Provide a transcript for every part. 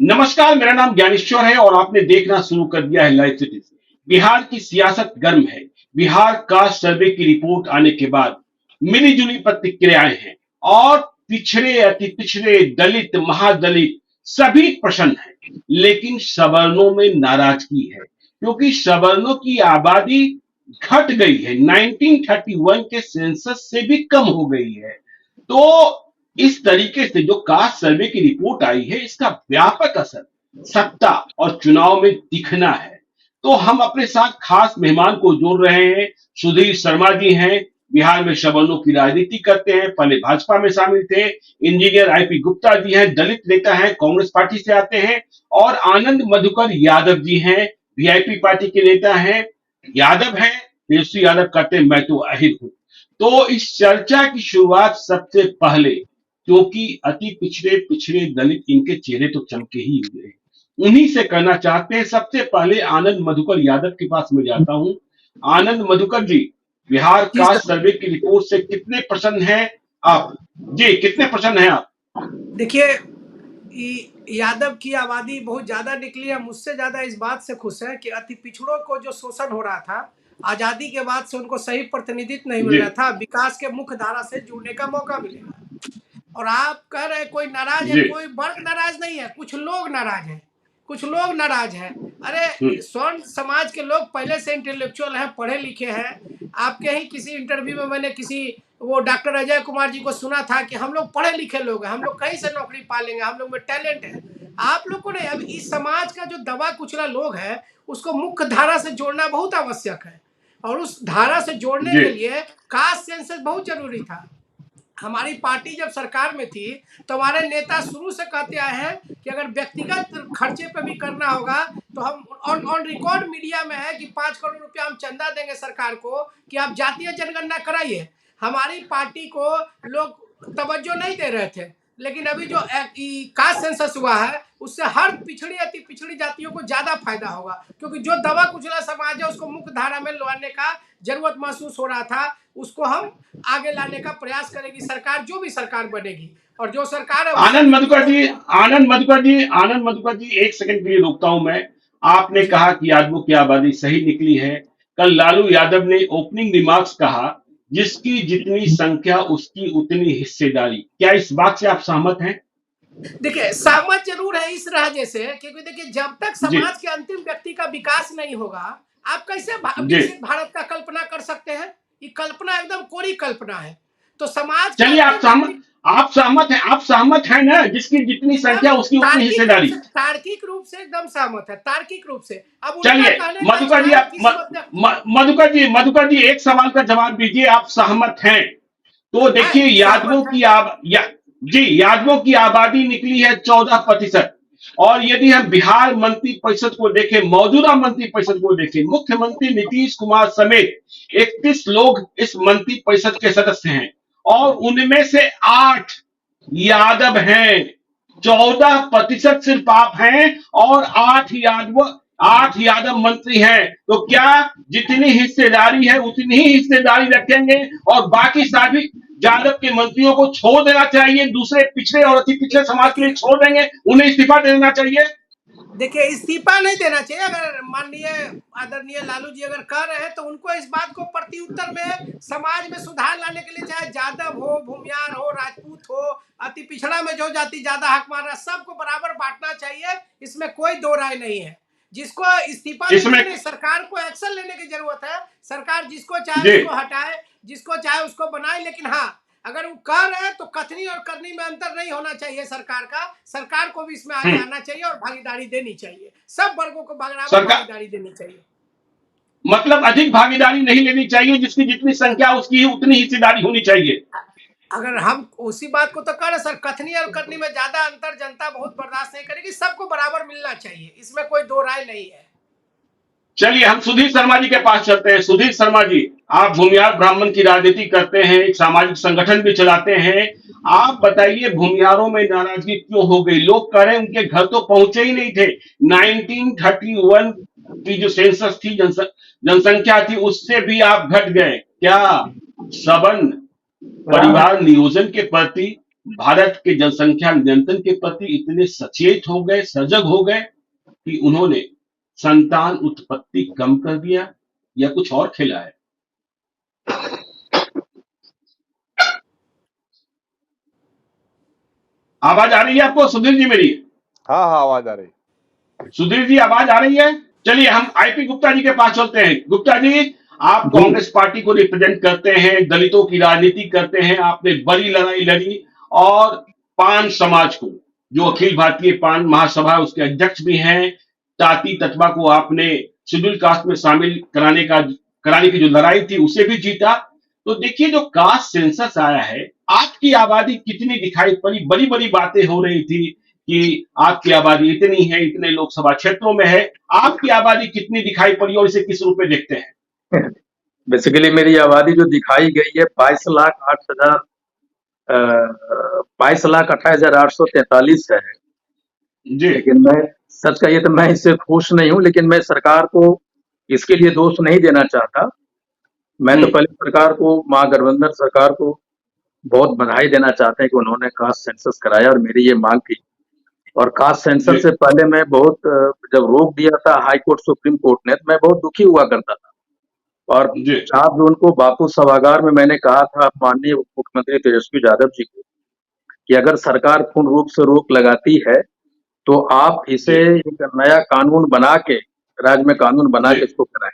नमस्कार, मेरा नाम ज्ञानेश्वर है और आपने देखना शुरू कर दिया है लाइव सिटीज। बिहार की सियासत गर्म है। बिहार का सर्वे की रिपोर्ट आने के बाद मिली जुली प्रतिक्रियाएं हैं और पिछड़े अति पिछड़े दलित महादलित सभी प्रसन्न हैं, लेकिन सवर्णों में नाराजगी है क्योंकि सवर्णों की आबादी घट गई है। 1931 के सेंसस से भी कम हो गई है। तो इस तरीके से जो कास्ट सर्वे की रिपोर्ट आई है, इसका व्यापक असर सत्ता और चुनाव में दिखना है। तो हम अपने साथ खास मेहमान को जोड़ रहे हैं। सुधीर शर्मा जी हैं, बिहार में सवर्णों की राजनीति करते हैं, पहले भाजपा में शामिल थे। इंजीनियर आईपी गुप्ता जी हैं, दलित नेता हैं, कांग्रेस पार्टी से आते हैं। और आनंद मधुकर यादव जी हैं, वीआईपी पार्टी के नेता हैं, यादव हैं। तेजस्वी यादव कहते हैं मैं तो अहिर हूं। तो इस चर्चा की शुरुआत सबसे पहले, क्योंकि अति पिछड़े पिछड़े दलित इनके चेहरे तो चमके ही हुए हैं, उन्हीं से करना चाहते हैं। सबसे पहले आनंद मधुकर यादव के पास में जाता हूं। आनंद मधुकर जी, बिहार जी का सर। सर्वे की रिपोर्ट से कितने प्रसन्न हैं आप? जी, कितने प्रसन्न हैं आप? देखिए, यादव की आबादी बहुत ज्यादा निकली है। मुझसे ज्यादा इस बात से खुश है कि अति पिछड़ों को जो शोषण हो रहा था, आजादी के बाद से उनको सही प्रतिनिधित्व नहीं मिल जी रहा था, विकास के मुख्य धारा से जुड़ने का मौका मिलेगा। और आप कह रहे हैं कोई नाराज है, जी। कोई वर्ग नाराज नहीं है, कुछ लोग नाराज हैं। कुछ लोग नाराज हैं। हम्म। अरे स्वर्ण समाज के लोग पहले से इंटेलेक्चुअल हैं, पढ़े लिखे हैं। आपके ही किसी इंटरव्यू में मैंने किसी वो डॉक्टर अजय कुमार जी को सुना था कि हम लोग पढ़े लिखे लोग हैं, हम लोग कहीं से नौकरी पा लेंगे, हम लोग में टैलेंट है। आप लोग को नहीं, अब इस समाज का जो दबा कुचला लोग है, उसको मुख्य धारा से जोड़ना बहुत आवश्यक है। और उस धारा से जोड़ने जी के लिए कास्ट सेंसस बहुत जरूरी था। हमारी पार्टी जब सरकार में थी तो हमारे नेता शुरू से कहते आए हैं कि अगर व्यक्तिगत खर्चे पे भी करना होगा तो हम ऑन ऑन रिकॉर्ड मीडिया में है कि 5 करोड़ रुपया हम चंदा देंगे सरकार को कि आप जातीय जनगणना कराइए। हमारी पार्टी को लोग तवज्जो नहीं दे रहे थे, लेकिन अभी जो कास्ट सेंसस हुआ है उससे हर पिछड़ी अति पिछड़ी जातियों को ज्यादा फायदा होगा, क्योंकि जो दबा कुचला समाज है उसको मुख्य धारा में लाने का जरूरत महसूस हो रहा था। उसको हम आगे लाने का प्रयास करेगी सरकार, जो भी सरकार बनेगी। और जो सरकार है उससे आनंद भी मधुकर जी, आनंद मधुकर जी, आनंद मधुकर जी, एक सेकंड के लिए रोकता हूं मैं। आपने जी। कहा कि यादवों की आबादी सही निकली है। कल लालू यादव ने ओपनिंग रिमार्क्स कहा, जिसकी जितनी संख्या उसकी उतनी हिस्सेदारी। क्या इस बात से आप सहमत हैं? देखिए, सहमत जरूर है इस राह से, क्योंकि देखिए जब तक जी समाज के अंतिम व्यक्ति का विकास नहीं होगा, आप कैसे जी। विकसित भारत का कल्पना कर सकते हैं? ये कल्पना एकदम कोरी कल्पना है। तो समाज के चलिए, अंतिम व्यक्ति आप सहमत हैं ना? जिसकी जितनी एकदम संख्या उसकी उतनी हिस्सेदारी। तार्किक रूप से एकदम सहमत है, तार्किक रूप से। अब उनका चलिए, कहने का मधुकर जी, स्थान आप किस मध्य। मधुकर जी, एक सवाल का जवाब दीजिए। आप सहमत हैं? तो है, देखिए, सहमत है। जी, यादवों की आबादी निकली है 14%। और यदि हम बिहार मंत्री परिषद को देखें, मौजूदा मंत्री परिषद को देखें, मुख्यमंत्री नीतीश कुमार समेत 31 लोग इस मंत्री परिषद के सदस्य हैं और उनमें से 8 यादव हैं। 14% सिर्फ आप हैं और 8 यादव मंत्री हैं। तो क्या जितनी हिस्सेदारी है उतनी ही हिस्सेदारी रखेंगे और बाकी सभी यादव के मंत्रियों को छोड़ देना चाहिए, दूसरे पिछड़े और अति पिछड़े समाज के लिए देखिए, छोड़ देंगे, उन्हें इस्तीफा देना चाहिए? देखिए इस्तीफा नहीं देना चाहिए। अगर माननीय आदरणीय लालू जी अगर कह रहे हैं तो उनको इस बात को प्रति उत्तर में समाज में सुधार लाने के लिए, चाहे यादव हो, भूमियार हो, राजपूत हो, अति पिछड़ा में जो जाति ज्यादा हक मार रहा है, सबको बराबर बांटना चाहिए। इसमें कोई दो राय नहीं है। जिसको इस्तीफा देने इसमें की नहीं, सरकार को एक्शन लेने की जरूरत है। सरकार जिसको चाहे जी उसको हटाए, जिसको चाहे उसको बनाए। लेकिन हाँ, अगर वो कह रहे हैं तो कथनी और करनी में अंतर नहीं होना चाहिए सरकार का। सरकार को भी इसमें आगे हम्म, आना चाहिए और भागीदारी देनी चाहिए। सब वर्गों को बराबर सरकार भागीदारी देनी चाहिए। मतलब अधिक भागीदारी नहीं लेनी चाहिए, जिसकी जितनी संख्या उसकी उतनी हिस्सेदारी होनी चाहिए। अगर हम उसी बात को तो कह रहे सर, कथनी और करनी में ज्यादा अंतर जनता बहुत बर्दाश्त नहीं करेगी। सबको बराबर मिलना चाहिए, इसमें कोई दो राय नहीं है। चलिए, हम सुधीर शर्मा जी के पास चलते हैं। सुधीर शर्मा जी, आप भूमिहार ब्राह्मण की राजनीति करते हैं, एक सामाजिक संगठन भी चलाते हैं। आप बताइए, भूमिहारों में नाराजगी क्यों हो गई? लोग कह रहे हैं उनके घर तो पहुंचे ही नहीं थे। 1931 की जो सेंसस थी, जनसंख्या थी, उससे भी आप घट गए। क्या सवन परिवार नियोजन के प्रति भारत के जनसंख्या नियंत्रण के प्रति इतने सचेत हो गए, सजग हो गए कि उन्होंने संतान उत्पत्ति कम कर दिया, या कुछ और खेला है? आवाज आ रही है आपको सुधीर जी मेरी? हाँ हाँ, आवाज आ रही। सुधीर जी आवाज आ रही है? चलिए हम आईपी गुप्ता जी के पास चलते हैं। गुप्ता जी, आप जी कांग्रेस पार्टी को रिप्रेजेंट करते हैं, दलितों की राजनीति करते हैं, आपने बड़ी लड़ाई लड़ी और पान समाज को, जो अखिल भारतीय पान महासभा है, उसके अध्यक्ष भी हैं, ताती तटवा को आपने शेड्यूल कास्ट में शामिल कराने की जो लड़ाई थी उसे भी जीता। तो देखिए, जो कास्ट सेंसस आया है, आपकी आबादी कितनी दिखाई पड़ी? बड़ी बड़ी बातें हो रही थी कि आपकी आबादी इतनी है, इतने लोकसभा क्षेत्रों में है। आपकी आबादी कितनी दिखाई पड़ी और इसे किस रूप में देखते हैं? बेसिकली मेरी आबादी जो दिखाई गई है 22,28,843 है। जी लेकिन मैं सच कहिए तो मैं इससे खुश नहीं हूं, लेकिन मैं सरकार को इसके लिए दोष नहीं देना चाहता। मैं तो पहले सरकार को, महागठबंधन सरकार को बहुत बधाई देना चाहते हैं कि उन्होंने कास्ट सेंसस कराया और मेरी ये मांग की। और कास्ट जी सेंसस से पहले मैं बहुत जब रोक दिया था हाई कोर्ट सुप्रीम कोर्ट ने, तो मैं बहुत दुखी हुआ करता था। और जी 4 जून को बापू सभागार में मैंने कहा था माननीय उप मुख्यमंत्री तेजस्वी यादव जी को कि अगर सरकार पूर्ण रूप से रोक लगाती है तो आप इसे जी एक नया कानून बना के, राज्य में कानून बना जी के इसको कराएं।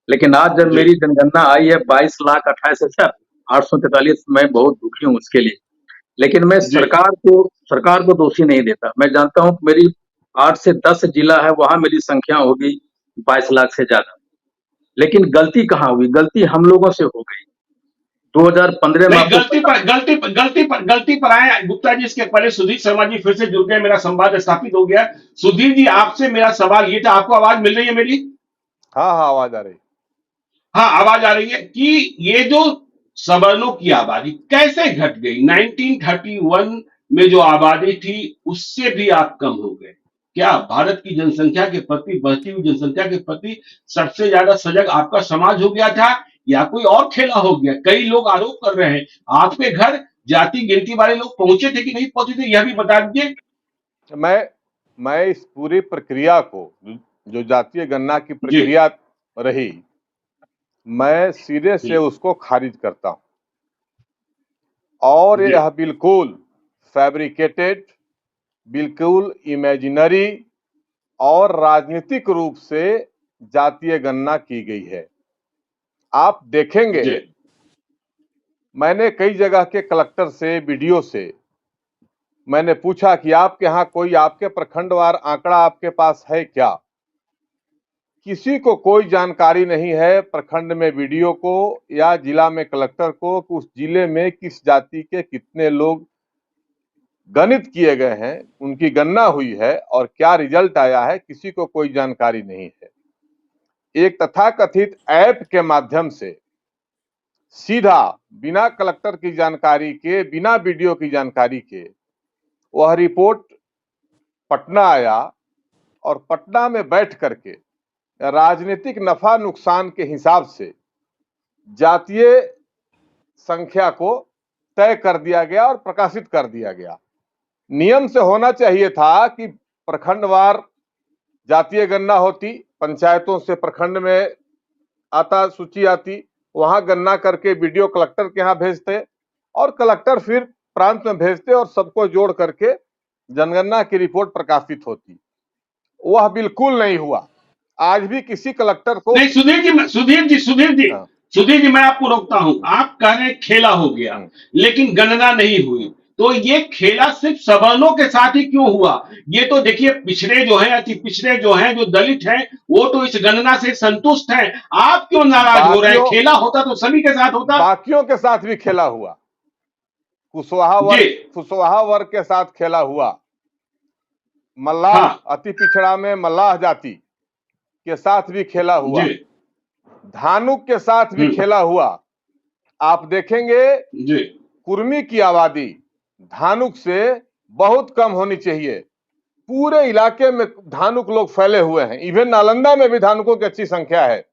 लेकिन आज जब जी मेरी जनगणना आई है 22,28,843, मैं बहुत दुखी हूँ उसके लिए। लेकिन मैं जी सरकार को दोषी नहीं देता। मैं जानता हूँ मेरी 8 से 10 जिला है, वहां मेरी संख्या होगी 22 लाख से ज्यादा। लेकिन गलती कहाँ हुई? गलती हम लोगों से हो गई। 2015 में नहीं, आपको पता, गलती पर आए गुप्ता जी। इसके पहले सुधीर शर्मा जी फिर से जुड़ गए, मेरा संवाद स्थापित हो गया। सुधीर जी, आपसे मेरा सवाल ये था, आपको आवाज मिल रही है मेरी? हाँ हाँ, आवाज आ रही। हाँ, आवाज आ रही है कि ये जो सवर्णों की आबादी कैसे घट गई? 1931 में जो आबादी थी उससे भी आप कम हो गए। क्या भारत की जनसंख्या के प्रति, बढ़ती हुई जनसंख्या के प्रति सबसे ज्यादा सजग आपका समाज हो गया था, या कोई और खेला हो गया? कई लोग आरोप कर रहे हैं आपके घर जाति गिनती वाले लोग पहुंचे थे कि नहीं पहुंचे थे, यह भी बता दीजिए। मैं इस पूरी प्रक्रिया को, जो जातीय गणना की जी प्रक्रिया रही, मैं सिरे से जी उसको खारिज करता हूं। और जी यह बिल्कुल फैब्रिकेटेड, बिल्कुल इमेजिनरी और राजनीतिक रूप से जातीय गणना की गई है। आप देखेंगे, जी मैंने कई जगह के कलेक्टर से, बीडीओ से मैंने पूछा कि आपके यहाँ कोई, आपके प्रखंडवार आंकड़ा आपके पास है क्या? किसी को कोई जानकारी नहीं है, प्रखंड में बीडीओ को या जिला में कलेक्टर को, कि उस जिले में किस जाति के कितने लोग गणित किए गए हैं, उनकी गणना हुई है और क्या रिजल्ट आया है, किसी को कोई जानकारी नहीं है। एक तथाकथित ऐप के माध्यम से सीधा, बिना कलेक्टर की जानकारी के, बिना बीडीओ की जानकारी के, वह रिपोर्ट पटना आया और पटना में बैठ करके राजनीतिक नफा नुकसान के हिसाब से जातीय संख्या को तय कर दिया गया और प्रकाशित कर दिया गया। नियम से होना चाहिए था कि प्रखंडवार जातीय गणना होती, पंचायतों से प्रखंड में आता, सूची आती, वहां गणना करके बीडीओ कलेक्टर के यहाँ भेजते और कलेक्टर फिर प्रांत में भेजते और सबको जोड़ करके जनगणना की रिपोर्ट प्रकाशित होती। वह बिल्कुल नहीं हुआ। आज भी किसी कलेक्टर को, नहीं, हाँ, सुधीर जी, मैं आपको रोकता हूं। आप कह रहे हैं खेला हो गया, लेकिन गणना नहीं हुई। तो ये खेला सिर्फ सवर्णों के साथ ही क्यों हुआ? ये तो देखिए, पिछड़े जो हैं, अति पिछड़े जो हैं, जो दलित हैं, वो तो इस गणना से संतुष्ट हैं। आप क्यों नाराज हो रहे हैं? बाकियों खेला होता तो सभी के साथ होता। बाकियों के साथ भी खेला हुआ। जी कुशवाहा वर्ग के साथ खेला हुआ। मल्लाह, हाँ अति पिछड़ा में मल्लाह जाति के साथ भी खेला हुआ। जी धानुक के साथ भी खेला हुआ। आप देखेंगे जी कुर्मी की आबादी धानुक से बहुत कम होनी चाहिए। पूरे इलाके में धानुक लोग फैले हुए हैं। इवन नालंदा में भी धानुकों की अच्छी संख्या है,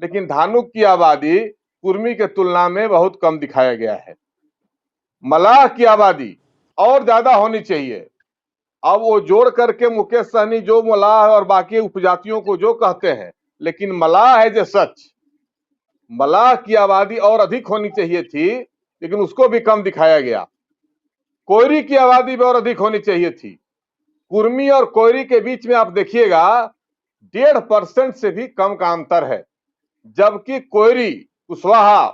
लेकिन धानुक की आबादी कुर्मी के तुलना में बहुत कम दिखाया गया है। मलाह की आबादी और ज्यादा होनी चाहिए। अब वो जोड़ करके मुकेश सहनी जो मलाह और बाकी उपजातियों को जो कहते हैं, लेकिन मलाह है जो सच, मलाह की आबादी और अधिक होनी चाहिए थी, लेकिन उसको भी कम दिखाया गया। कोयरी की आबादी भी और अधिक होनी चाहिए थी। कुर्मी और कोयरी के बीच में आप देखिएगा 1.5% से भी कम का अंतर है, जबकि कोयरी कुशवाहा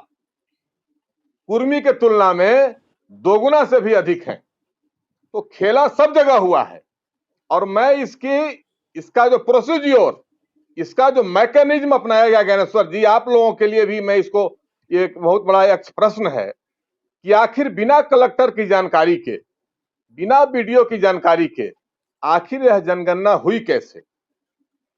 कुर्मी के तुलना में 2 गुना से भी अधिक है। तो खेला सब जगह हुआ है। और मैं इसका जो प्रोसीड्योर, इसका जो मैकेनिज्म अपनाया गया ज्ञानेश्वर जी, आप लोगों के लिए भी मैं इसको, एक बहुत बड़ा एक प्रश्न है कि आखिर बिना कलेक्टर की जानकारी के, बिना बीडीओ की जानकारी के आखिर यह जनगणना हुई कैसे?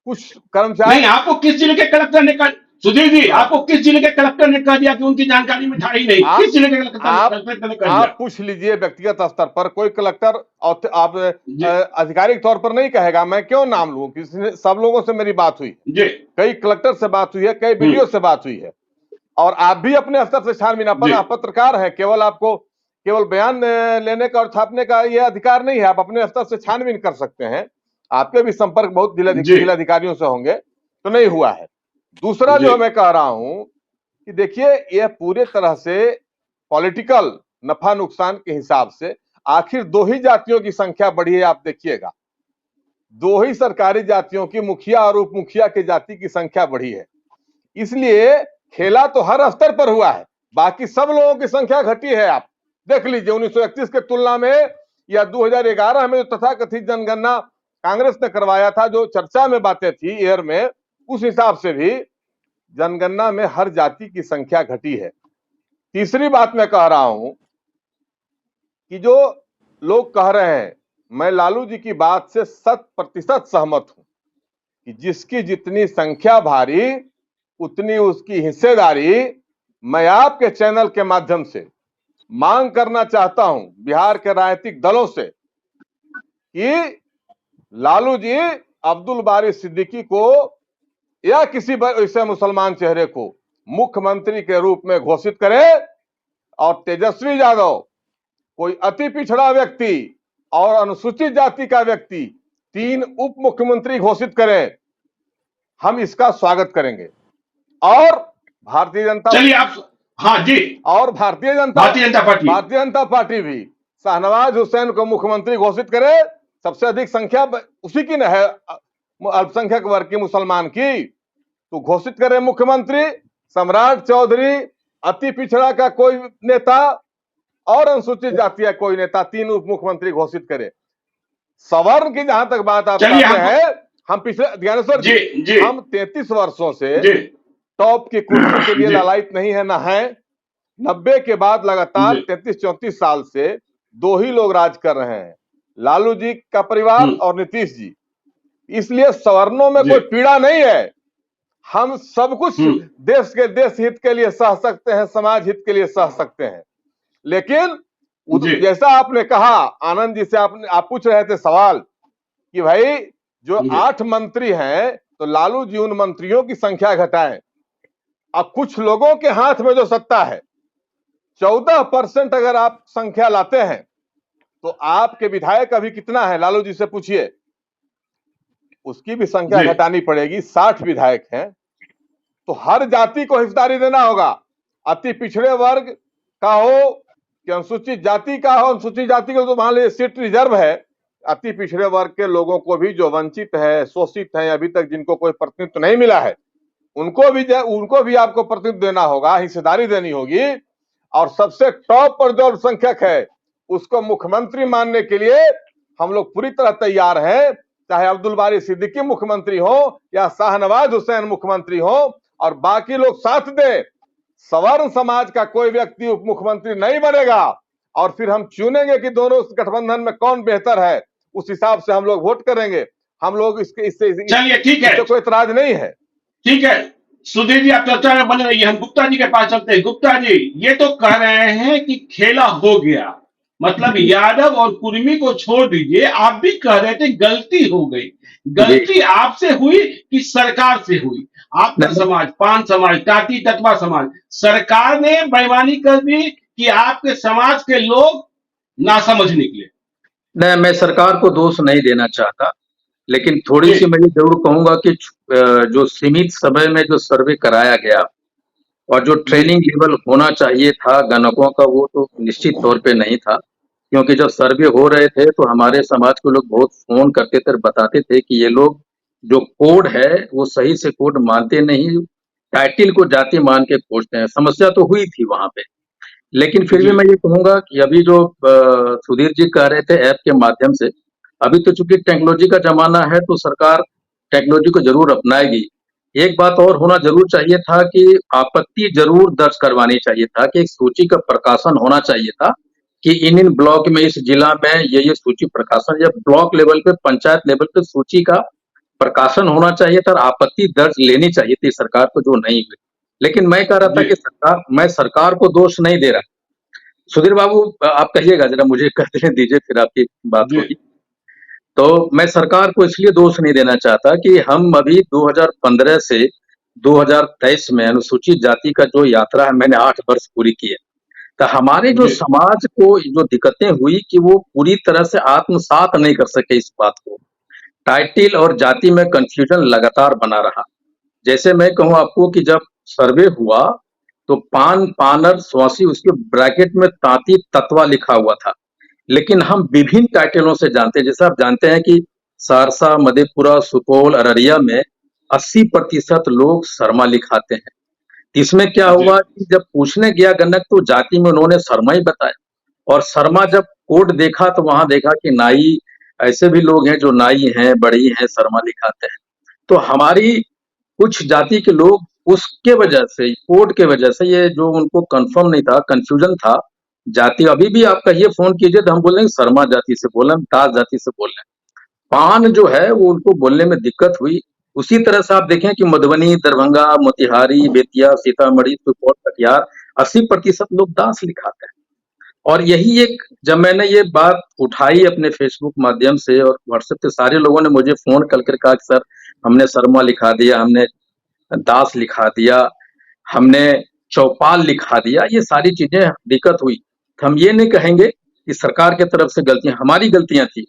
कुछ कर्मचारी नहीं, आपको किस जिले के कलेक्टर ने कहा, सुधीर जी, आपको किस जिले के कलेक्टर ने कह दिया कि उनकी जानकारी में था ही नहीं? किस जिले के कलेक्टर ने कह दिया? आप पूछ लीजिए व्यक्तिगत स्तर पर, कोई कलेक्टर आप आधिकारिक तौर पर नहीं कहेगा, मैं क्यों नाम लूं, किसी सब लोगों से मेरी बात हुई, कई कलेक्टर से बात हुई है, कई बीडीओ से बात हुई है, और आप भी अपने स्तर से छानबीन, अपन आप पत्रकार है, केवल आपको केवल बयान लेने का और छापने का यह अधिकार नहीं है, आप अपने स्तर से छानबीन कर सकते हैं। आपके भी संपर्क बहुत जिलाधिकारियों से होंगे, तो नहीं हुआ है। दूसरा जो मैं कह रहा हूं कि देखिए, यह पूरे तरह से पॉलिटिकल नफा नुकसान के हिसाब से आखिर 2 ही जातियों की संख्या बढ़ी है। आप देखिएगा 2 ही सरकारी जातियों की, मुखिया और उप मुखिया की जाति की संख्या बढ़ी है। इसलिए खेला तो हर स्तर पर हुआ है, बाकी सब लोगों की संख्या घटी है। आप देख लीजिए 1931 के तुलना में या 2011 में जो तथाकथित जनगणना कांग्रेस ने करवाया था, जो चर्चा में बातें थी एयर में, उस हिसाब से भी जनगणना में हर जाति की संख्या घटी है। तीसरी बात मैं कह रहा हूं कि जो लोग कह रहे हैं, मैं लालू जी की बात से 100% सहमत हूं कि जिसकी जितनी संख्या भारी उतनी उसकी हिस्सेदारी। मैं आपके चैनल के माध्यम से मांग करना चाहता हूं बिहार के राजनीतिक दलों से कि लालू जी अब्दुल बारी सिद्दीकी को या किसी ऐसे मुसलमान चेहरे को मुख्यमंत्री के रूप में घोषित करें, और तेजस्वी यादव कोई अति पिछड़ा व्यक्ति और अनुसूचित जाति का व्यक्ति 3 उप मुख्यमंत्री घोषित करें। हम इसका स्वागत करेंगे। और भारतीय जनता, चलिए आप, हाँ जी, और भारतीय जनता पार्टी भी शाहनवाज हुसैन को मुख्यमंत्री घोषित करे। सबसे अधिक संख्या उसी की न है, अल्पसंख्यक वर्ग की, मुसलमान की, तो घोषित करे मुख्यमंत्री। सम्राट चौधरी, अति पिछड़ा का कोई नेता और अनुसूचित जाति का कोई नेता, 3 उप मुख्यमंत्री घोषित करे। सवर्ण की जहां तक बात आप कहते हैं, हम पिछले ज्ञानेश्वर जी, हम 33 वर्षों से टॉप की कुर्सी के लिए लालायित नहीं है, ना है। 90 के बाद लगातार 33-34 साल से 2 ही लोग राज कर रहे हैं, लालू जी का परिवार और नीतीश जी। इसलिए सवर्णों में कोई पीड़ा नहीं है। हम सब कुछ देश हित के लिए सह सकते हैं, समाज हित के लिए सह सकते हैं। लेकिन जैसा आपने कहा, आनंद जी से आप पूछ रहे थे सवाल कि भाई जो 8 मंत्री हैं, तो लालू जी उन मंत्रियों की संख्या घटाएं। अब कुछ लोगों के हाथ में जो सत्ता है, 14% अगर आप संख्या लाते हैं, तो आपके विधायक अभी कितना है, लालू जी से पूछिए, उसकी भी संख्या घटानी पड़ेगी। 60 विधायक हैं, तो हर जाति को हिस्सेदारी देना होगा। अति पिछड़े वर्ग का हो कि अनुसूचित जाति का हो, अनुसूचित जाति को तो मान लीजिए सीट रिजर्व है, अति पिछड़े वर्ग के लोगों को भी, जो वंचित है, शोषित है, अभी तक जिनको कोई प्रतिनिधित्व नहीं मिला है, उनको भी आपको प्रतिनिधित्व देना होगा, हिस्सेदारी देनी होगी। और सबसे टॉप पर जो अल्पसंख्यक है, उसको मुख्यमंत्री मानने के लिए हम लोग पूरी तरह तैयार हैं, चाहे अब्दुल बारी सिद्दीकी मुख्यमंत्री हो या शाहनवाज हुसैन मुख्यमंत्री हो, और बाकी लोग साथ दे। सवर्ण समाज का कोई व्यक्ति उप मुख्यमंत्री नहीं बनेगा, और फिर हम चुनेंगे कि दोनों गठबंधन में कौन बेहतर है, उस हिसाब से हम लोग वोट करेंगे। हम लोग इससे चलिए ठीक है, कोई इतराज नहीं है। ठीक है सुधीर जी, आप चर्चा में बने रहिए। हम गुप्ता जी के पास चलते हैं। गुप्ता जी, ये तो कह रहे हैं कि खेला हो गया, मतलब यादव और कुर्मी को छोड़ दीजिए, आप भी कह रहे थे गलती हो गई। गलती आपसे हुई कि सरकार से हुई? आपका समाज, पान समाज, टाटी तत्वा समाज, सरकार ने बेईमानी कर दी कि आपके समाज के लोग नासमझ निकले? मैं सरकार को दोष नहीं देना चाहता, लेकिन जी थोड़ी-सी मैं ये ज़रूर कहूँगा कि जो सीमित समय में जो सर्वे कराया गया और जो जी ट्रेनिंग लेवल होना चाहिए था गणकों का, वो तो निश्चित तौर पे नहीं था। क्योंकि जब सर्वे हो रहे थे, तो हमारे समाज के लोग बहुत फ़ोन करते थे और बताते थे कि ये लोग जो कोड है, वो सही से कोड मानते नहीं, टाइटल को जाति मान के खोजते हैं। समस्या तो हुई थी वहाँ पे। लेकिन फिर भी जी मैं ये कहूँगा कि अभी जो सुधीर जी कह रहे थे ऐप के माध्यम से, अभी तो चूँकि टेक्नोलॉजी का ज़माना है, तो सरकार टेक्नोलॉजी को ज़रूर अपनाएगी। एक बात और होना ज़रूर चाहिए था कि आपत्ति ज़रूर दर्ज करवानी चाहिए था कि एक सूची का प्रकाशन होना चाहिए था कि इन-इन ब्लॉक में, इस जिला में ये सूची प्रकाशन, या ब्लॉक लेवल पे, पंचायत लेवल पे सूची का प्रकाशन होना चाहिए था और आपत्ति दर्ज लेनी चाहिए थी सरकार को, जो नहीं हुई। लेकिन मैं कह रहा था जी कि मैं सरकार को दोष नहीं दे रहा। सुधीर बाबू, आप कहिएगा जरा, मुझे कहने दीजिए, फिर आपकी बात जी होगी। तो मैं सरकार को इसलिए दोष नहीं देना चाहता कि हम अभी 2015 से 2023 में अनुसूचित जाति का जो यात्रा है, मैंने 8 वर्ष पूरी की है। तो हमारे जो जी समाज को जो दिक्कतें हुई कि वो पूरी तरह से आत्मसात नहीं कर सके इस बात को। टाइटल और जाति में कन्फ्यूजन लगातार बना रहा। जैसे मैं कहूँ आपको कि जब सर्वे हुआ, तो पान, पानर, स्वासी, उसके ब्रैकेट में तांती ततवा लिखा हुआ था। लेकिन हम विभिन्न टाइटलों से जानते हैं, जैसे आप जानते हैं कि सहरसा, मधेपुरा, सुपौल, अररिया में 80% लोग शर्मा लिखाते हैं। इसमें क्या जी हुआ कि जब पूछने गया गणक, तो जाति में उन्होंने शर्मा ही बताया, और शर्मा जब कोड देखा तो वहां देखा कि नाई, ऐसे भी लोग हैं जो नाई हैं, बड़ी हैं, शर्मा लिखाते हैं। तो हमारी कुछ जाति के लोग उसके वजह से, कोड के वजह से, ये जो उनको कंफर्म नहीं था, कंफ्यूजन था जाति। अभी भी आप कहिए, फोन कीजिए, तो हम बोलेंगे शर्मा जाति से बोल रहे हैं, दास जाति से बोल रहे हैं। पान जो है वो उनको बोलने में दिक्कत हुई। उसी तरह से आप देखें कि मधुबनी, दरभंगा, मोतिहारी, बेतिया, सीतामढ़ी, सुपौल, कटिहार, 80% लोग दास लिखाते हैं। और यही एक, जब मैंने ये बात उठाई अपने फेसबुक माध्यम से और व्हाट्सएप पे, सारे लोगों ने मुझे फोन कर कहा कि सर, हमने शर्मा लिखा दिया, हमने दास लिखा दिया, हमने चौपाल लिखा दिया, ये सारी चीजें दिक्कत हुई। तो हम ये नहीं कहेंगे कि सरकार की तरफ से गलतियां, हमारी गलतियां थी।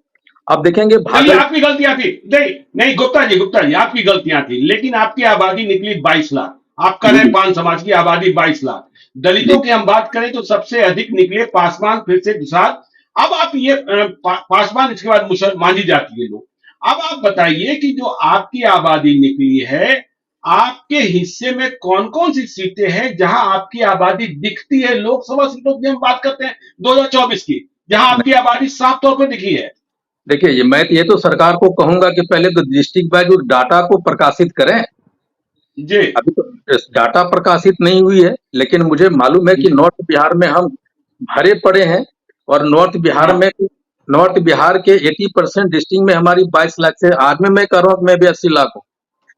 आप देखेंगे चलिए, भागल आपकी गलतियां थी। नहीं नहीं, गुप्ता जी आपकी गलतियां थी, लेकिन आपकी आबादी निकली 22 लाख। आप कर रहे हैं जी पान समाज की आबादी 22 लाख। जी दलितों की हम बात करें तो सबसे अधिक निकले पासवान, फिर से निषाद। अब आप ये पासवान, इसके बाद मांझी जाति के लोग। अब आप बताइए कि जो आपकी आबादी निकली है, आपके हिस्से में कौन कौन सी सीटें हैं जहां आपकी आबादी दिखती है? लोकसभा सीटों की हम बात करते हैं 2024 की, जहां आपकी आबादी साफ तौर पर दिखी है। देखिए, ये तो सरकार को कहूंगा कि पहले तो डिस्ट्रिक्ट वाइज उस डाटा को प्रकाशित करें। जी अभी तो डाटा प्रकाशित नहीं हुई है, लेकिन मुझे मालूम है कि जी नॉर्थ बिहार में हम भरे पड़े हैं। और हाँ नॉर्थ बिहार के 80% डिस्ट्रिक्ट में हमारी 22 लाख से, आज में मैं कह रहा हूँ कि मैं भी 80 लाख हूँ,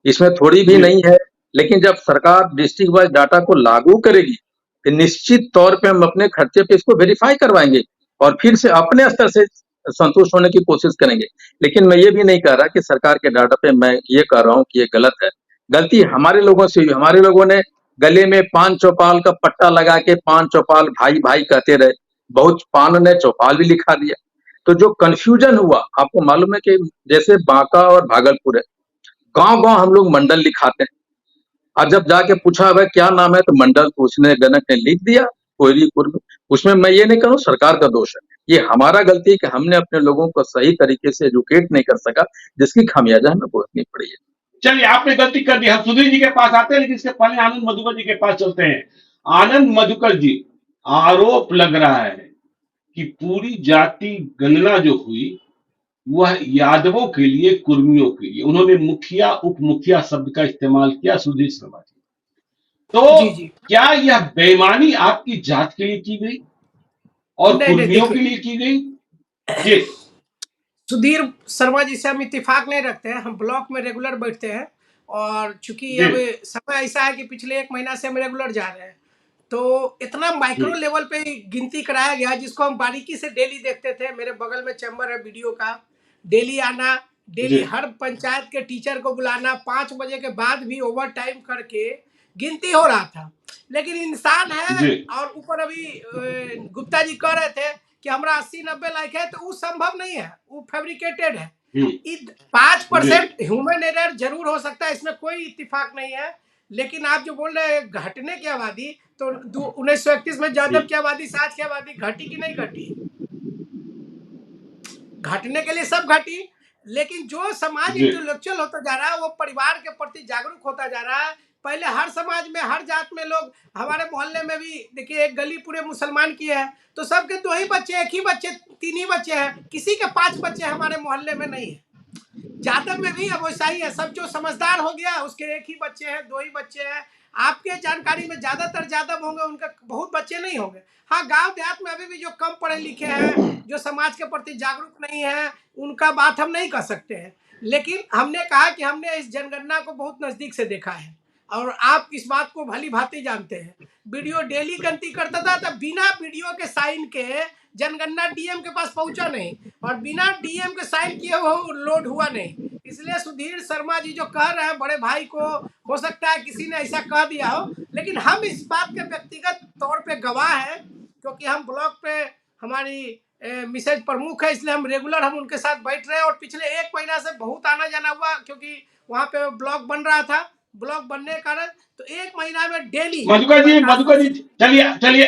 इसमें थोड़ी भी जी नहीं है। लेकिन जब सरकार डिस्ट्रिक्ट वाइज डाटा को लागू करेगी, तो निश्चित तौर पे हम अपने खर्चे पे इसको वेरीफाई करवाएंगे और फिर से अपने स्तर से संतुष्ट होने की कोशिश करेंगे। लेकिन मैं ये भी नहीं कह रहा कि सरकार के डाटा पे मैं ये कह रहा हूँ कि ये गलत है। गलती हमारे लोगों से हुई। हमारे लोगों ने गले में पान चौपाल का पट्टा लगा के पान चौपाल भाई भाई कहते रहे, बहुत पान ने चौपाल भी लिखा दिया। तो जो कंफ्यूजन हुआ, आपको मालूम है कि जैसे बांका और भागलपुर है, गांव गांव हम लोग मंडल लिखाते हैं, और जब जाके पूछा भाई क्या नाम है, तो मंडल तो उसने गणक ने लिख दिया कोयलीपुर में। उसमें मैं ये नहीं करूँ सरकार का दोष है, ये हमारा गलती है कि हमने अपने लोगों को सही तरीके से एजुकेट नहीं कर सका, जिसकी खामियाजा हमें भुगतनी पड़ी है। चलिए, आपने गलती कर दी, हम सुधीर जी के पास आते हैं, लेकिन इसके पहले आनंद मधुकर जी के पास चलते हैं। आनंद मधुकर जी, आरोप लग रहा है कि पूरी जाति गणना जो हुई वह यादवों के लिए, कुर्मियों के लिए, उन्होंने मुखिया उप मुखिया शब्द का इस्तेमाल किया सुधीर शर्मा जी। तो जी जी। क्या यह बेईमानी आपकी जात के लिए की गई और नहीं नहीं, कुर्मियों के देखिए, लिए की गई? जी सुधीर शर्मा जी से हम इत्तेफाक नहीं रखते हैं। हम ब्लॉक में रेगुलर बैठते हैं, और चूंकि जी अब समय ऐसा है कि पिछले 1 महीना से हम रेगुलर जा रहे हैं, तो इतना माइक्रो जी लेवल पे गिनती कराया गया, जिसको हम बारीकी से डेली देखते थे। मेरे बगल में चैम्बर है वीडियो का, डेली आना, जी डेली हर पंचायत के टीचर को बुलाना, 5 बजे के बाद भी ओवर टाइम करके गिनती हो रहा था। लेकिन इंसान है, जी और ऊपर अभी गुप्ता जी कह रहे थे कि हमारा 80-90 लाइक है, तो वो संभव नहीं है, वो फैब्रिकेटेड है। जी 5% ह्यूमन एरर जरूर हो सकता है, इसमें कोई इत्तेफाक नहीं है। लेकिन आप जो बोल रहे हैं घटने की आबादी, तो 1931 में जादव की आबादी से आज की आबादी घटी कि नहीं घटी? घटने के लिए सब घटी। लेकिन जो समाज जी इंटेलेक्चुअल होता जा रहा है, वो परिवार के प्रति जागरूक होता जा रहा है। पहले हर समाज में, हर जात में लोग, हमारे मोहल्ले में भी देखिए एक गली पूरे मुसलमान की है, तो सबके 2 ही बच्चे, 1 ही बच्चे, 3 ही बच्चे हैं, किसी के 5 बच्चे हमारे मोहल्ले में नहीं है। जातक में भी अब वैसा ही है, सब जो समझदार हो गया उसके 1 ही बच्चे हैं, 2 ही बच्चे हैं। आपके जानकारी में ज्यादातर जादव होंगे, उनके बहुत बच्चे नहीं होंगे। हाँ, गांव देहात में अभी भी जो कम पढ़े लिखे हैं, जो समाज के प्रति जागरूक नहीं है, उनका बात हम नहीं कर सकते हैं। लेकिन हमने कहा कि हमने इस जनगणना को बहुत नजदीक से देखा है, और आप इस बात को भली भांति जानते हैं। वीडियो डेली गिनती करता था, तब बिना वीडियो के साइन के जनगणना डीएम के पास पहुंचा नहीं, और बिना डीएम के साइन किए वो लोड हुआ नहीं। इसलिए सुधीर शर्मा जी जो कह रहे हैं बड़े भाई को, हो सकता है किसी ने ऐसा कह दिया हो, लेकिन हम इस बात के व्यक्तिगत तौर पे गवाह हैं, क्योंकि हम ब्लॉक पे हमारी मिसेज प्रमुख है, इसलिए हम रेगुलर हम उनके साथ बैठ रहे हैं। और पिछले 1 महीना से बहुत आना जाना हुआ, क्योंकि वहाँ पे ब्लॉक बन रहा था। ब्लॉक बनने के कारण तो 1 महीना में डेली मधुकर जी चलिए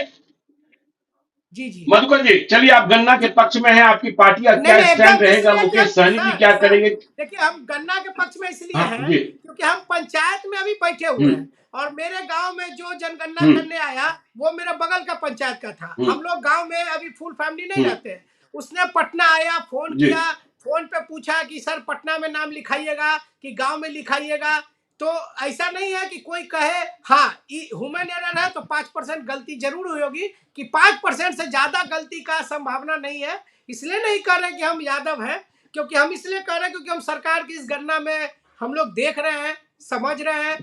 जी मधुकर जी चलिए, आप गन्ना के पक्ष में हैं, आपकी पार्टी का क्या नहीं, स्टैंड एकदम, रहेगा, इसलिए कि मुकेश सहनी जी क्या करेंगे? देखिए हम गन्ना के पक्ष में इसलिए हाँ हैं जी क्योंकि हम पंचायत में अभी बैठे हुए हम्म हैं, और मेरे गांव में जो जनगणना हम्म करने आया वो मेरा बगल का पंचायत का था। हम्म हम लोग गांव में अभी फुल फैमिली नहीं हम्म रहते हैं। उसने पटना आया, फोन जी किया, फोन पे पूछा कि सर पटना में नाम लिखाइएगा कि गांव में लिखाइएगा। तो ऐसा नहीं है कि कोई कहे हाँ ह्यूमन एरर है तो 5% गलती जरूर हुई होगी, कि 5% से ज्यादा गलती का संभावना नहीं है। इसलिए नहीं कह रहे कि हम यादव हैं, क्योंकि हम इसलिए कह रहे हैं क्योंकि हम सरकार की इस गणना में हम लोग देख रहे हैं, समझ रहे हैं,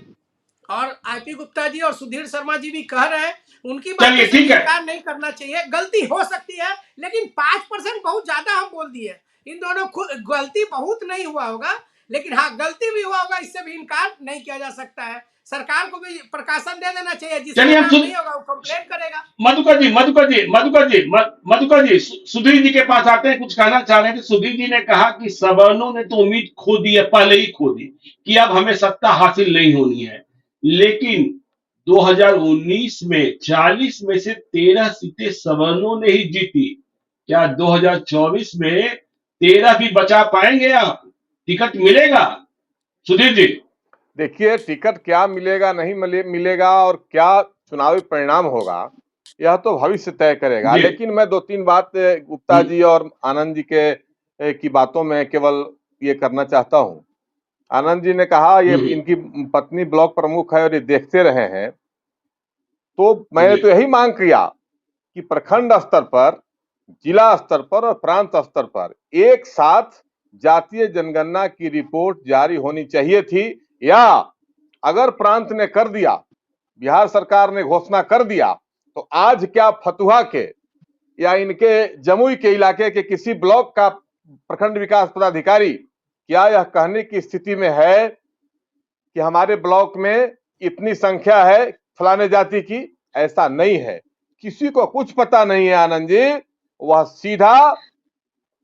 और आईपी गुप्ता जी और सुधीर शर्मा जी भी कह रहे हैं, उनकी बातों चलिए से ठीक है। इनकार नहीं करना चाहिए। गलती हो सकती है, लेकिन 5% बहुत ज्यादा हम बोल दिए। इन दोनों गलती बहुत नहीं हुआ होगा, लेकिन हाँ गलती भी हुआ होगा, इससे भी इनकार नहीं किया जा सकता है। सरकार को भी प्रकाशन दे देना चाहिए, जिसका चलिए हम नाम नहीं होगा वो कंप्लेन करेगा। मधुकर जी सुधीर जी के पास आते हैं, कुछ कहना चाह रहे थे। सुधीर जी ने कहा कि सवर्णों ने तो उम्मीद खो दी है, पहले ही खो दी, कि अब हमें सत्ता हासिल नहीं होनी है। लेकिन 2019 में 40 में से 13 सीटें सवर्णों ने ही जीती। क्या 2024 में 13 भी बचा पाएंगे आप? टिकट मिलेगा सुधीर जी? देखिए, टिकट क्या मिलेगा नहीं मिलेगा और क्या चुनावी परिणाम होगा, यह तो भविष्य तय करेगा। जी लेकिन मैं 2-3 बात गुप्ता जी और आनंद जी के की बातों में केवल ये करना चाहता हूँ। आनंद जी ने कहा ये इनकी पत्नी ब्लॉक प्रमुख है और ये देखते रहे हैं, तो मैंने तो यही मांग किया कि प्रखंड स्तर पर, जिला स्तर पर और प्रांत स्तर पर एक साथ जातीय जनगणना की रिपोर्ट जारी होनी चाहिए थी। या अगर प्रांत ने कर दिया, बिहार सरकार ने घोषणा कर दिया, तो आज क्या फतुहा के या इनके जमुई के इलाके के किसी ब्लॉक का प्रखंड विकास पदाधिकारी क्या यह कहने की स्थिति में है कि हमारे ब्लॉक में इतनी संख्या है फलाने जाति की? ऐसा नहीं है, किसी को कुछ पता नहीं है आनंद जी। वह सीधा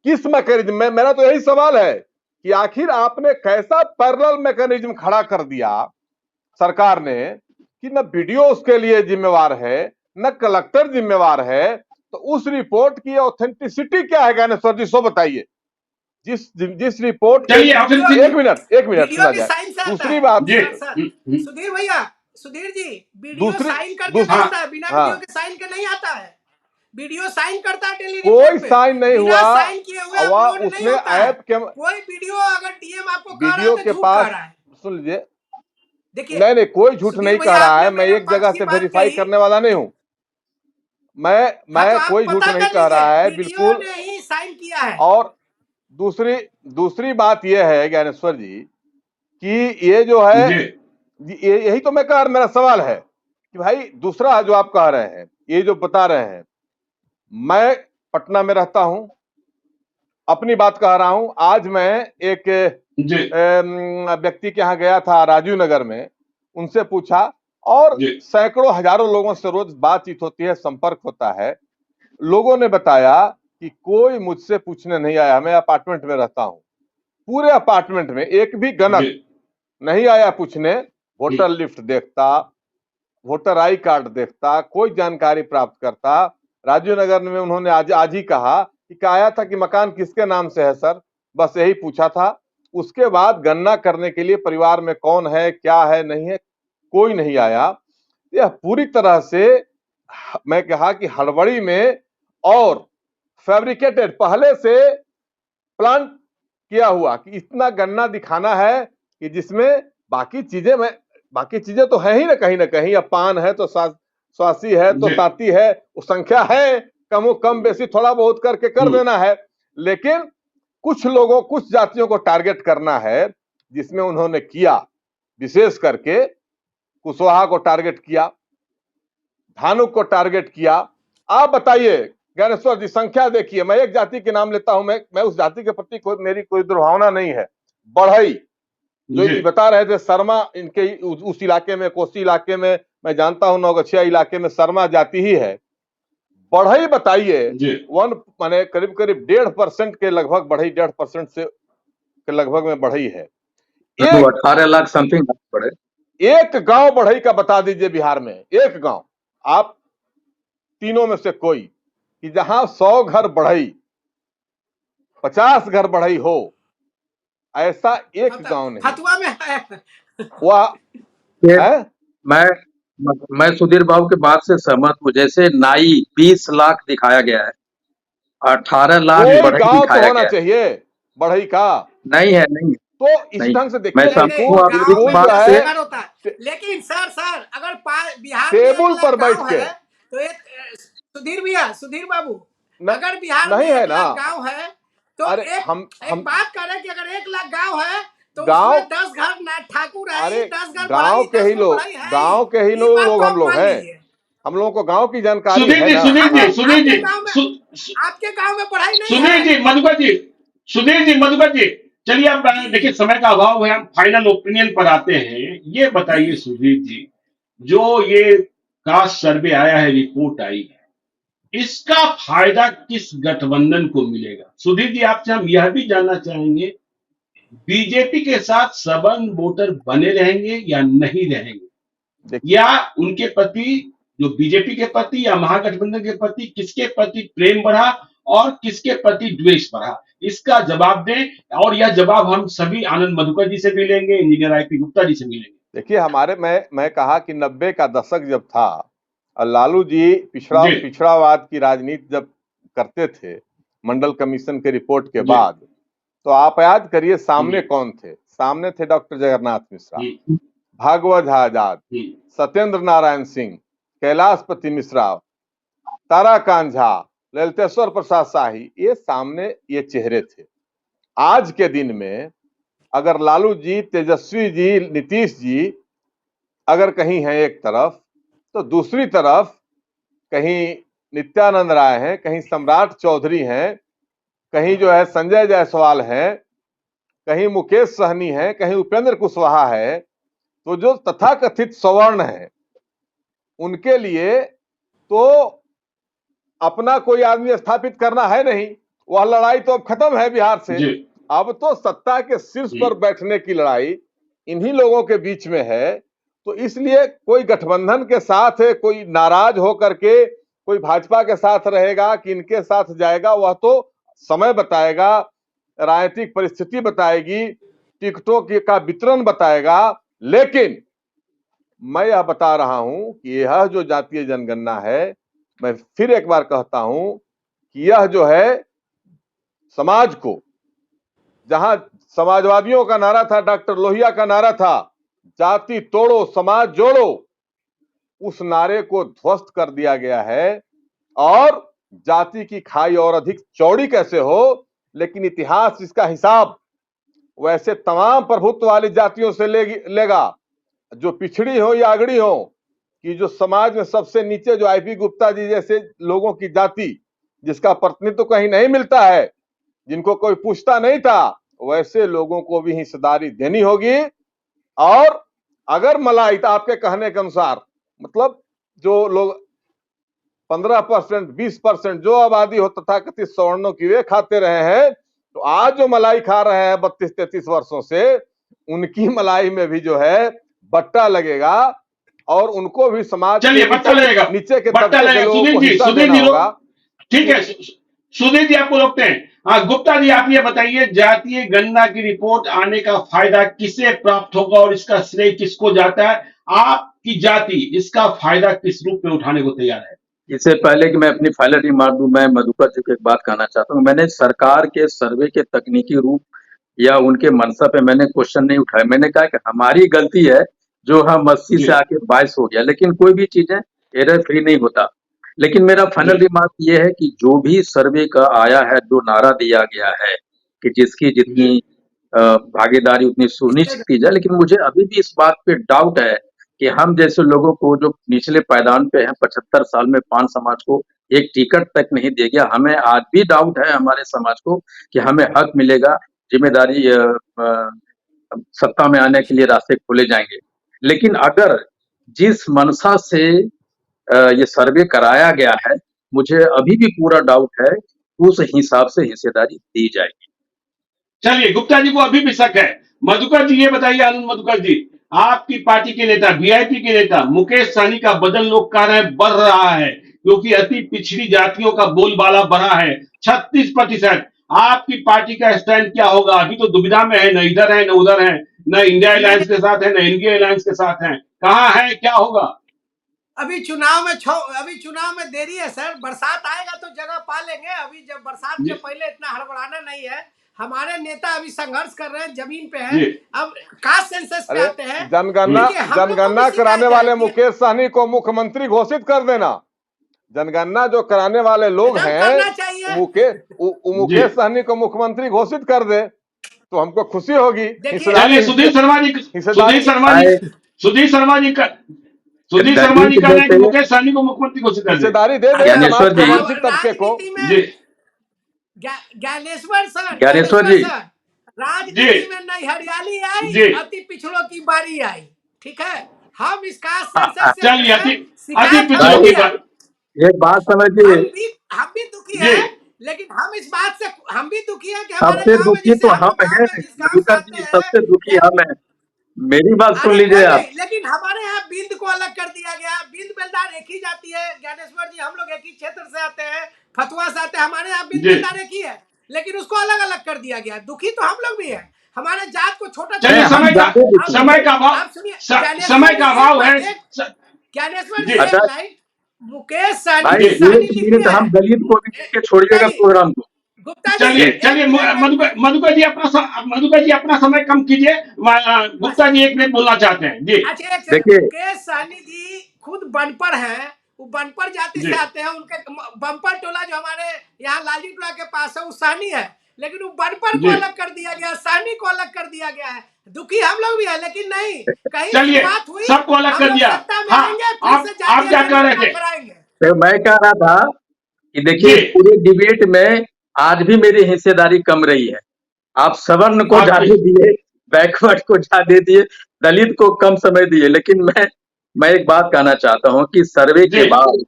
किस मैकेनिज्म में, मेरा तो यही सवाल है कि आखिर आपने कैसा पैरेलल मैकेनिज्म खड़ा कर दिया सरकार ने कि न वीडियो उसके लिए जिम्मेवार है, न कलेक्टर जिम्मेवार है। तो उस रिपोर्ट की ऑथेंटिसिटी क्या है ज्ञानेश्वर जी, सो बताइए। जिस रिपोर्ट के, एक मिनट सुना जाए। दूसरी बात, सुधीर भैया, सुधीर जी, वीडियो साइन करके आता है, बिना वीडियो के साइन के नहीं आता है। वीडियो साइन करता है डेली, कोई साइन नहीं हुआ, साइन किए हुए अपलोड नहीं उसने होता है। ऐप के कोई वीडियो अगर डीएम आपको कह रहा है वीडियो तो के झूठ पास, कह रहा है। सुन लीजिए, देखिए नहीं कोई झूठ नहीं कह रहा है, मैं एक जगह से वेरीफाई करने वाला नहीं हूं। मैं कोई झूठ नहीं कह रहा है, बिल्कुल नहीं साइन किया है। और दूसरी बात यह है ज्ञानेश्वर जी कि ये जो है, यही तो मैं कह रहा, मेरा सवाल है कि भाई दूसरा जो आप कह रहे हैं, ये जो बता रहे हैं, मैं पटना में रहता हूं, अपनी बात कह रहा हूं। आज मैं एक व्यक्ति के यहां गया था राजीव नगर में, उनसे पूछा, और सैकड़ों हजारों लोगों से रोज बातचीत होती है, संपर्क होता है। लोगों ने बताया कि कोई मुझसे पूछने नहीं आया, मैं अपार्टमेंट में रहता हूं, पूरे अपार्टमेंट में एक भी गणक जी नहीं आया पूछने। वोटर जी लिस्ट देखता, वोटर आई कार्ड देखता, कोई जानकारी प्राप्त करता। राजीव नगर में उन्होंने आज ही कहा कि क्या आया था कि मकान किसके नाम से है सर, बस यही पूछा था। उसके बाद गणना करने के लिए परिवार में कौन है, क्या है, नहीं है, कोई नहीं आया। यह पूरी तरह से मैं कहा कि हड़बड़ी में और फैब्रिकेटेड, पहले से प्लान किया हुआ कि इतना गन्ना दिखाना है कि जिसमें बाकी चीजें तो है ही ना कहीं। अब पान है तो स्वासी है तो जी ताती है, वो संख्या है, कम बेसी थोड़ा बहुत करके कर देना है। लेकिन कुछ जातियों को टारगेट करना है, जिसमें उन्होंने किया, विशेष करके कुशवाहा को टारगेट किया, धानुक को टारगेट किया। आप बताइए ज्ञानेश्वर जी, संख्या देखिए, मैं एक जाति के नाम लेता हूं, मैं उस जाति के प्रति मेरी कोई दुर्भावना नहीं है। बढ़ई, जो जी बता रहे थे शर्मा, इनके उस इलाके में, कोसी इलाके में, मैं जानता हूं नौगछिया इलाके में शर्मा जाति ही है। बढ़ई बताइए, जी माने करीब करीब 1.5% के लगभग बढ़ई, 1.5% से के लगभग में बढ़ई है। तो 18 लाख समथिंग पड़े। एक गांव बढ़ई का बता दीजिए बिहार में, एक गांव, आप तीनों में से कोई, कि जहां 100 घर बढ़ई, 50 घर बढ़ई हो, ऐसा एक गांव नहीं। फतुआ में है। वह ये है, मैं सुधीर बाबू के बात से सहमत हूँ। जैसे नाई 20 लाख दिखाया गया है, 18 लाख कोई बढ़ई गांव तो दिखाया होना गया है। चाहिए बढ़ई का। नहीं है, नहीं है, तो इस नहीं। ढंग से मैं देखिए, नहीं सहमत नहीं, हूँ आपकी इस गांव रिपोर्ट में बात जो 10 से। है घर होता है। लेकिन सर अगर बिहार में 1 टेबुल लाख पर बैठ गांव के, है तो सुधीर बाबू, न, अगर बिहार में नहीं है 1 ना। लाख गांव है तो अरे एक एक हम बात कर रहे हैं कि अगर 1 लाख गांव है तो गांव, उसमें 10 घर ठाकुर है ही, अरे 10 घर गांव बढ़ई, के 10 ही गो लोग, बढ़ई है ही। गांव के ही ये बात लोग तो हम आप लोग मान हैं, लीजिए। हम लोगों को गांव की जानकारी है ना। सुधीर आपके जी सुधीर जी आपके गांव में बढ़ई नहीं सुधीर है। जी मधुकर जी, चलिए अब जी देखिए समय का अभाव है, हम फाइनल ओपिनियन पर आते हैं। ये जी बताइए सुधीर जी, जो ये कास्ट सर्वे आया है, रिपोर्ट आई है, इसका फायदा किस गठबंधन को मिलेगा? सुधीर जी, आपसे हम यह भी जानना चाहेंगे, बीजेपी के साथ सबंध वोटर बने रहेंगे या नहीं रहेंगे, देखिए, या उनके प्रति, जो बीजेपी के प्रति या महागठबंधन के प्रति, किसके प्रति प्रेम बढ़ा और किसके प्रति द्वेष बढ़ा, इसका जवाब दें। और यह जवाब हम सभी आनंद मधुकर जी से भी लेंगे, इंजीनियर आईपी गुप्ता जी से भी लेंगे। देखिए हमारे, मैं कहा कि 90 का दशक जब था और लालू जी जी पिछड़ावाद की राजनीति जब करते थे, मंडल कमीशन के रिपोर्ट के जी बाद, तो आप याद करिए जी सामने कौन थे। सामने थे डॉक्टर जगन्नाथ मिश्रा, हम्म, भागवत आजाद, हम्म, सत्येंद्र नारायण सिंह, कैलाशपति मिश्रा, ताराकांत झा, ललितेश्वर प्रसाद शाही, ये सामने ये चेहरे थे। आज के दिन में अगर लालू जी, तेजस्वी जी, नीतीश जी अगर कहीं हैं एक तरफ, तो दूसरी तरफ कहीं नित्यानंद राय हैं, कहीं सम्राट चौधरी हैं, कहीं जो है संजय जायसवाल हैं, कहीं मुकेश सहनी हैं, कहीं उपेंद्र कुशवाहा है। तो जो तथाकथित सवर्ण हैं, उनके लिए तो अपना कोई आदमी स्थापित करना है नहीं। वह लड़ाई तो अब खत्म है बिहार से। जी अब तो सत्ता के शीर्ष पर बैठने की लड़ाई इन्हीं लोगों के बीच में है। तो इसलिए कोई गठबंधन के साथ है, कोई नाराज होकर के कोई भाजपा के साथ रहेगा कि इनके साथ जाएगा, वह तो समय बताएगा, राजनीतिक परिस्थिति बताएगी, टिकटों का वितरण बताएगा। लेकिन मैं यह बता रहा हूं कि यह जो जातीय जनगणना है, मैं फिर एक बार कहता हूं कि यह जो है समाज को, जहां समाजवादियों का नारा था, डॉक्टर लोहिया का नारा था, जाति तोड़ो समाज जोड़ो, उस नारे को ध्वस्त कर दिया गया है। और जाति की खाई और अधिक चौड़ी कैसे हो, लेकिन इतिहास इसका हिसाब वैसे तमाम प्रभुत्व वाली जातियों से लेगा, जो पिछड़ी हो या अगड़ी हो, कि जो समाज में सबसे नीचे, जो आईपी गुप्ता जी जैसे लोगों की जाति, जिसका प्रतिनिधित्व कहीं नहीं मिलता है, जिनको कोई पूछता नहीं था, वैसे लोगों को भी हिस्सेदारी देनी होगी। और अगर मलाई, आपके कहने के अनुसार, मतलब जो लोग 15%, 20% जो आबादी हो तथाकथित सवर्णों की वे खाते रहे हैं, तो आज जो मलाई खा रहे हैं 32-33 वर्षों से, उनकी मलाई में भी जो है बट्टा लगेगा और उनको भी समाज चलिए बट्टा लगेगा, नीचे के बट्टा तबके के लगेगा। लोगों सुधीर को जी, हिस्सा सुधीर देना जी होगा। ठीक है, सुधीर जी आपको रोकते हैं। हाँ गुप्ता जी, आप ये बताइए, जातीय गणना की रिपोर्ट आने का फायदा किसे प्राप्त होगा और इसका श्रेय किसको जाता है? आपकी जाति इसका फायदा किस रूप में उठाने को तैयार है? इससे पहले कि मैं अपनी फाइनल रिमार्क दूं, मैं मधुकर जी को एक बात कहना चाहता हूं। मैंने सरकार के सर्वे के तकनीकी रूप या उनके मंशा पे मैंने क्वेश्चन नहीं उठाया। मैंने कहा कि हमारी गलती है जो हम 80 से आके 22 हो गया, लेकिन कोई भी चीजें एरर फ्री नहीं होता। लेकिन मेरा फाइनल रिमार्क ये है कि जो भी सर्वे का आया है, जो नारा दिया गया है कि जिसकी जितनी भागीदारी उतनी सुनिश्चित की जाए, लेकिन मुझे अभी भी इस बात पे डाउट है कि हम जैसे लोगों को जो निचले पायदान पे हैं, 75 साल में पान समाज को एक टिकट तक नहीं दिया गया। हमें आज भी डाउट है हमारे समाज को कि हमें हक मिलेगा, जिम्मेदारी सत्ता में आने के लिए रास्ते खोले जाएंगे। लेकिन अगर जिस मंशा से ये सर्वे कराया गया है, मुझे अभी भी पूरा डाउट है, उस हिसाब से हिस्सेदारी दी जाएगी। चलिए, गुप्ता जी को अभी भी शक है। मधुकर जी ये बताइए, आनंद मधुकर जी, आपकी पार्टी के नेता, वीआईपी के नेता मुकेश सहनी का बदल लोग कह रहे हैं बढ़ रहा है, क्योंकि अति पिछड़ी जातियों का बोलबाला बढ़ा है 36%। आपकी पार्टी का स्टैंड क्या होगा? अभी तो दुविधा में है, न इधर है न उधर है, न इंडिया अलायंस के साथ है न एनडीए अलायंस के साथ है, कहाँ है, क्या होगा? अभी चुनाव में देरी है सर। बरसात आएगा तो जगह पा लेंगे। अभी जब बरसात के पहले इतना हड़बड़ाना नहीं है। हमारे नेता अभी संघर्ष कर रहे हैं, जमीन पे है। अब कास्ट सेंसस पे आते हैं। जनगणना कराने वाले मुकेश सहनी को मुख्यमंत्री घोषित कर देना। जनगणना जो कराने वाले लोग हैं, मुकेश सहनी को मुख्यमंत्री घोषित कर दे तो हमको खुशी होगी। सुधीर शर्मा जी कह रहे हैं कि मुकेश सहनी को मुख्यमंत्री घोषित कर दे। हिस्सेदारी दे दे मानसिक तबके को। ज्ञानेश्वर जी, राजनीति में नई हरियाली आई, अति पिछड़ों की बारी आई। ठीक है, हम इस कास्ट सेंसस से ये बात समझिए, हम भी दुखी है, लेकिन हम इस बात से हम भी दुखी है कि सबसे दुखी तो हम हैं। सबसे दुखी हम हैं। मेरी बात सुन लीजिए आप। लेकिन हमारे यहाँ बिंद को अलग कर दिया गया। बिंद बेलदार एक ही जाती है। ज्ञानेश्वर जी, हम लोग एक ही क्षेत्र से आते हैं, फतुआ से आते हैं। हमारे यहाँ बिंद बेलदार एक ही है, लेकिन उसको अलग अलग कर दिया गया। दुखी तो हम लोग भी है। हमारे जात को छोटा समय का अभाव है। ज्ञानेश्वर जी, मुकेश सहनी हम दलित को भी छोड़िएगा प्रोग्राम को। चलिए मधुकर जी अपना समय कम कीजिए। गुप्ता जी एक मिनट बोलना चाहते हैं जी। देखिए, मुकेश सहनी जी खुद बनपर है, वो बनपर जाति से आते हैं। उनके बम्पर टोला जो हमारे यहाँ लालजी टोला के पास है, वो सहनी है। लेकिन वो बनपर को अलग कर दिया गया, सहनी को अलग कर दिया गया है। दुखी हम लोग भी है, लेकिन नहीं, कहीं बात हुई सबको अलग कर दिया। आप क्या कह रहे थे? तो मैं कह रहा था कि देखिए, पूरे डिबेट में आज भी मेरी हिस्सेदारी कम रही है। आप सवर्ण को ज्यादा दिए, बैकवर्ड को ज्यादा दिए, दलित को कम समय दिए। लेकिन मैं एक बात कहना चाहता हूं कि सर्वे के बाद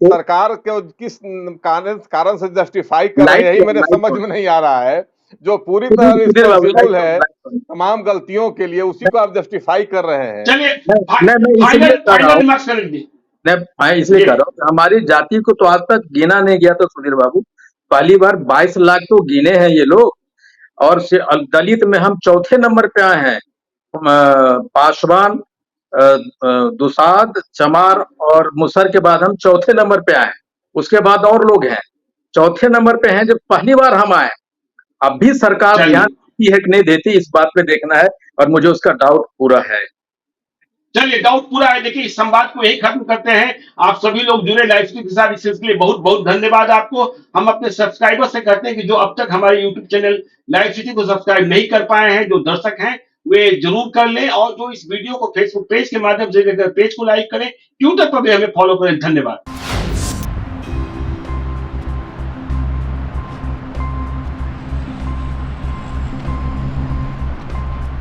सरकार को किस कारण से जस्टिफाई कर रहे हैं, यही मेरे समझ में नहीं आ रहा है। जो पूरी तरह रिस्पॉन्सिबल है तमाम गलतियों के लिए, उसी को आप जस्टिफाई कर रहे हैं। मैं इसलिए कह रहा हूँ, हमारी जाति को तो आज तक गिना नहीं गया था सुधीर बाबू। पहली बार 22 लाख तो गिने हैं ये लोग, और दलित में हम चौथे नंबर पे आए हैं। पासवान, दुसाद, चमार और मुसर के बाद हम चौथे नंबर पे आए। उसके बाद और लोग हैं, चौथे नंबर पे हैं जब पहली बार हम आए। अब भी सरकार ध्यान देती है कि नहीं देती, इस बात पे देखना है, और मुझे उसका डाउट पूरा है। चलिए, डाउट पूरा है। देखिए, इस संवाद को यही खत्म करते हैं। आप सभी लोग जुड़े लाइव स्ट्रीम के साथ, इसके लिए बहुत बहुत धन्यवाद आपको। हम अपने सब्सक्राइबर से कहते हैं कि जो अब तक हमारे यूट्यूब चैनल लाइव स्ट्रीम को सब्सक्राइब नहीं कर पाए हैं, जो दर्शक हैं, वे जरूर कर लें। और जो इस वीडियो को फेसबुक पेज के माध्यम से पेज को लाइक करें, ट्विटर पर भी हमें फॉलो करें। धन्यवाद।